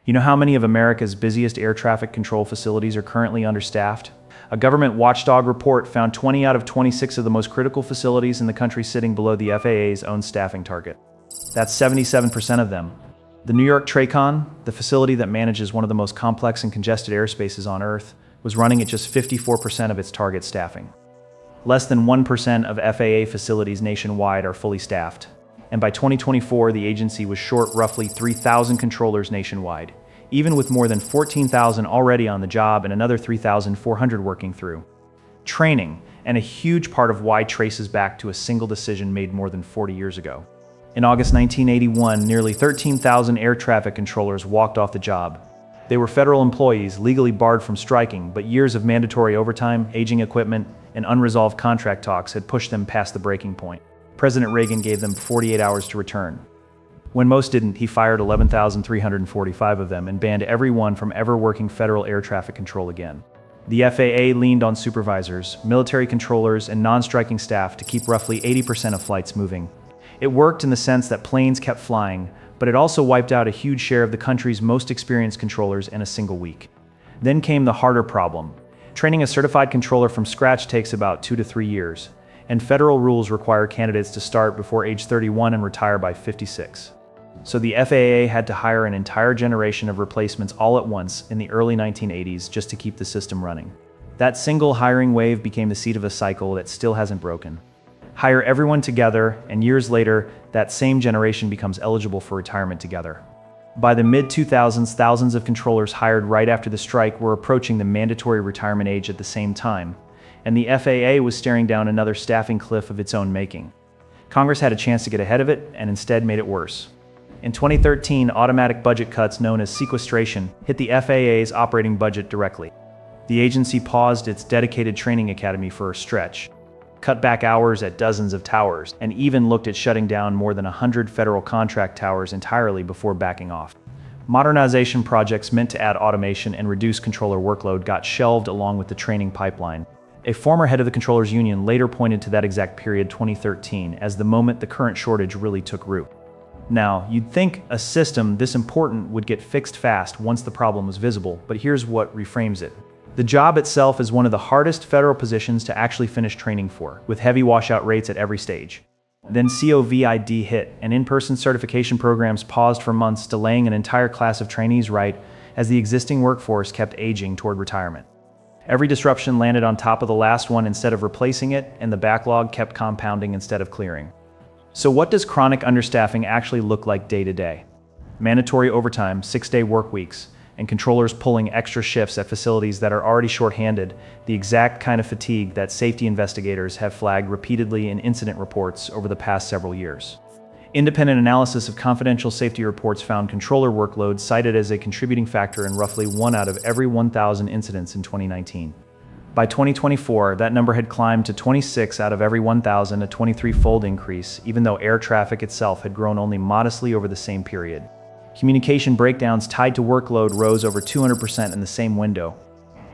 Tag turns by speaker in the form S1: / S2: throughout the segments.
S1: You know how many of America's busiest air traffic control facilities are currently understaffed? A government watchdog report found 20 out of 26 of the most critical facilities in the country sitting below the FAA's own staffing target. That's 77% of them. The New York TRACON, the facility that manages one of the most complex and congested airspaces on Earth, was running at just 54% of its target staffing. Less than 1% of FAA facilities nationwide are fully staffed. And by 2024, the agency was short roughly 3,000 controllers nationwide, even with more than 14,000 already on the job and another 3,400 working through. Training, and a huge part of why traces back to a single decision made more than 40 years ago. In August 1981, nearly 13,000 air traffic controllers walked off the job. They were federal employees legally barred from striking, but years of mandatory overtime, aging equipment, and unresolved contract talks had pushed them past the breaking point. President Reagan gave them 48 hours to return. When most didn't, he fired 11,345 of them and banned everyone from ever working federal air traffic control again. The FAA leaned on supervisors, military controllers, and non-striking staff to keep roughly 80% of flights moving. It worked in the sense that planes kept flying, but it also wiped out a huge share of the country's most experienced controllers in a single week. Then came the harder problem. Training a certified controller from scratch takes about 2 to 3 years, and federal rules require candidates to start before age 31 and retire by 56. So the FAA had to hire an entire generation of replacements all at once in the early 1980s just to keep the system running. That single hiring wave became the seed of a cycle that still hasn't broken. Hire everyone together, and years later, that same generation becomes eligible for retirement together. By the mid-2000s, thousands of controllers hired right after the strike were approaching the mandatory retirement age at the same time, and the FAA was staring down another staffing cliff of its own making. Congress had a chance to get ahead of it and instead made it worse. In 2013, automatic budget cuts known as sequestration hit the FAA's operating budget directly. The agency paused its dedicated training academy for a stretch, cut back hours at dozens of towers, and even looked at shutting down more than 100 federal contract towers entirely before backing off. Modernization projects meant to add automation and reduce controller workload got shelved along with the training pipeline. A former head of the Controllers Union later pointed to that exact period, 2013, as the moment the current shortage really took root. Now, you'd think a system this important would get fixed fast once the problem was visible, but here's what reframes it. The job itself is one of the hardest federal positions to actually finish training for, with heavy washout rates at every stage. Then COVID hit, and in-person certification programs paused for months, delaying an entire class of trainees right as the existing workforce kept aging toward retirement. Every disruption landed on top of the last one instead of replacing it, and the backlog kept compounding instead of clearing. So what does chronic understaffing actually look like day to day? Mandatory overtime, 6-day work weeks, and controllers pulling extra shifts at facilities that are already shorthanded, the exact kind of fatigue that safety investigators have flagged repeatedly in incident reports over the past several years. Independent analysis of confidential safety reports found controller workload cited as a contributing factor in roughly 1 out of every 1,000 incidents in 2019. By 2024, that number had climbed to 26 out of every 1,000, a 23-fold increase, even though air traffic itself had grown only modestly over the same period. Communication breakdowns tied to workload rose over 200% in the same window,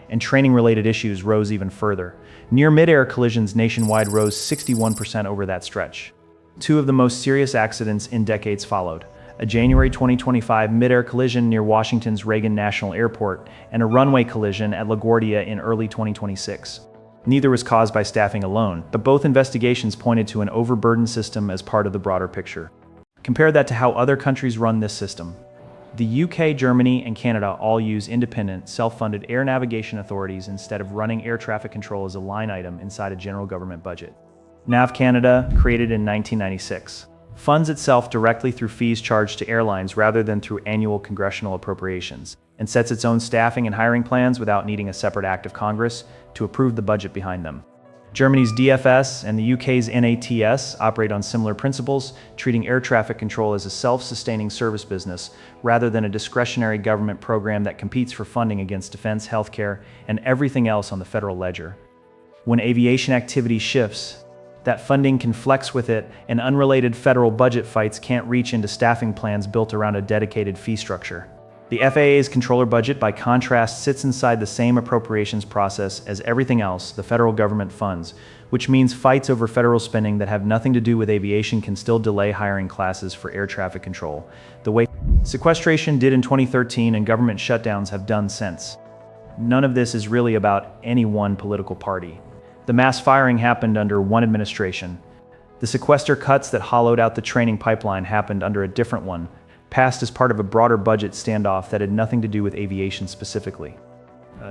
S1: and training-related issues rose even further. Near midair collisions nationwide rose 61% over that stretch. 2 of the most serious accidents in decades followed: a January 2025 midair collision near Washington's Reagan National Airport and a runway collision at LaGuardia in early 2026. Neither was caused by staffing alone, but both investigations pointed to an overburdened system as part of the broader picture. Compare that to how other countries run this system. The UK, Germany, and Canada all use independent, self-funded air navigation authorities instead of running air traffic control as a line item inside a general government budget. NAV Canada, created in 1996, funds itself directly through fees charged to airlines rather than through annual congressional appropriations, and sets its own staffing and hiring plans without needing a separate act of Congress to approve the budget behind them. Germany's DFS and the UK's NATS operate on similar principles, treating air traffic control as a self-sustaining service business rather than a discretionary government program that competes for funding against defense, healthcare, and everything else on the federal ledger. When aviation activity shifts, that funding can flex with it, and unrelated federal budget fights can't reach into staffing plans built around a dedicated fee structure. The FAA's controller budget, by contrast, sits inside the same appropriations process as everything else the federal government funds, which means fights over federal spending that have nothing to do with aviation can still delay hiring classes for air traffic control, the way sequestration did in 2013 and government shutdowns have done since. None of this is really about any one political party. The mass firing happened under one administration. The sequester cuts that hollowed out the training pipeline happened under a different one, passed as part of a broader budget standoff that had nothing to do with aviation specifically.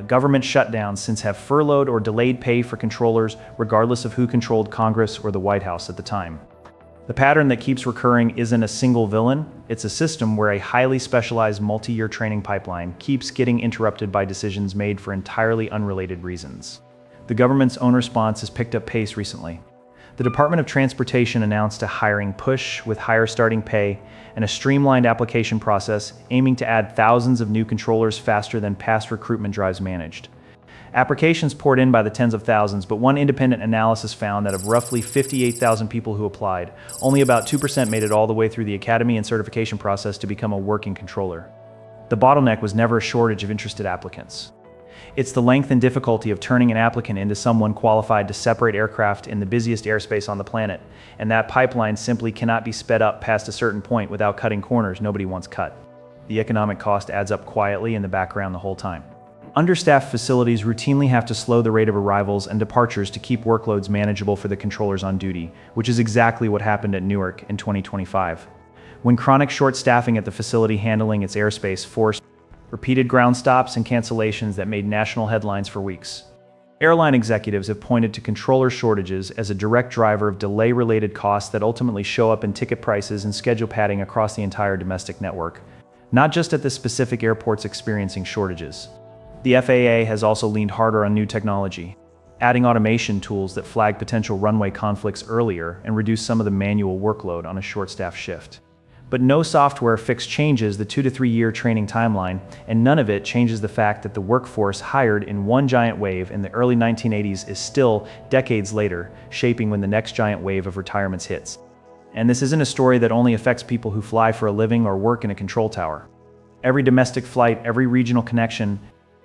S1: Government shutdowns since have furloughed or delayed pay for controllers regardless of who controlled Congress or the White House at the time. The pattern that keeps recurring isn't a single villain, it's a system where a highly specialized multi-year training pipeline keeps getting interrupted by decisions made for entirely unrelated reasons. The government's own response has picked up pace recently. The Department of Transportation announced a hiring push with higher starting pay and a streamlined application process aiming to add thousands of new controllers faster than past recruitment drives managed. Applications poured in by the tens of thousands, but one independent analysis found that of roughly 58,000 people who applied, only about 2% made it all the way through the academy and certification process to become a working controller. The bottleneck was never a shortage of interested applicants. It's the length and difficulty of turning an applicant into someone qualified to separate aircraft in the busiest airspace on the planet, and that pipeline simply cannot be sped up past a certain point without cutting corners nobody wants cut. The economic cost adds up quietly in the background the whole time. Understaffed facilities routinely have to slow the rate of arrivals and departures to keep workloads manageable for the controllers on duty, which is exactly what happened at Newark in 2025. When chronic short staffing at the facility handling its airspace forced repeated ground stops and cancellations that made national headlines for weeks. Airline executives have pointed to controller shortages as a direct driver of delay-related costs that ultimately show up in ticket prices and schedule padding across the entire domestic network, not just at the specific airports experiencing shortages. The FAA has also leaned harder on new technology, adding automation tools that flag potential runway conflicts earlier and reduce some of the manual workload on a short-staffed shift. But no software fix changes the 2 to 3 year training timeline, and none of it changes the fact that the workforce hired in one giant wave in the early 1980s is still, decades later, shaping when the next giant wave of retirements hits. And this isn't a story that only affects people who fly for a living or work in a control tower. Every domestic flight, every regional connection,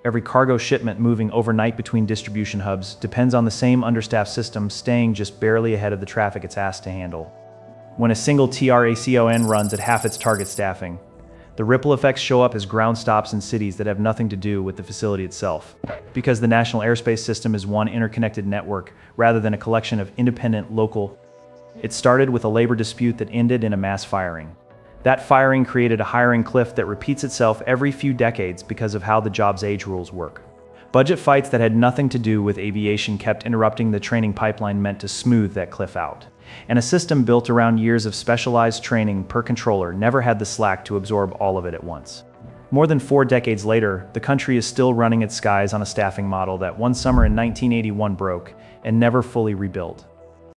S1: every cargo shipment moving overnight between distribution hubs depends on the same understaffed system staying just barely ahead of the traffic it's asked to handle. When a single TRACON runs at half its target staffing, the ripple effects show up as ground stops in cities that have nothing to do with the facility itself, because the national airspace system is one interconnected network rather than a collection of independent local. It started with a labor dispute that ended in a mass firing. That firing created a hiring cliff that repeats itself every few decades because of how the job's age rules work. Budget fights that had nothing to do with aviation kept interrupting the training pipeline meant to smooth that cliff out. And a system built around years of specialized training per controller never had the slack to absorb all of it at once. More than 4 decades later, the country is still running its skies on a staffing model that one summer in 1981 broke and never fully rebuilt.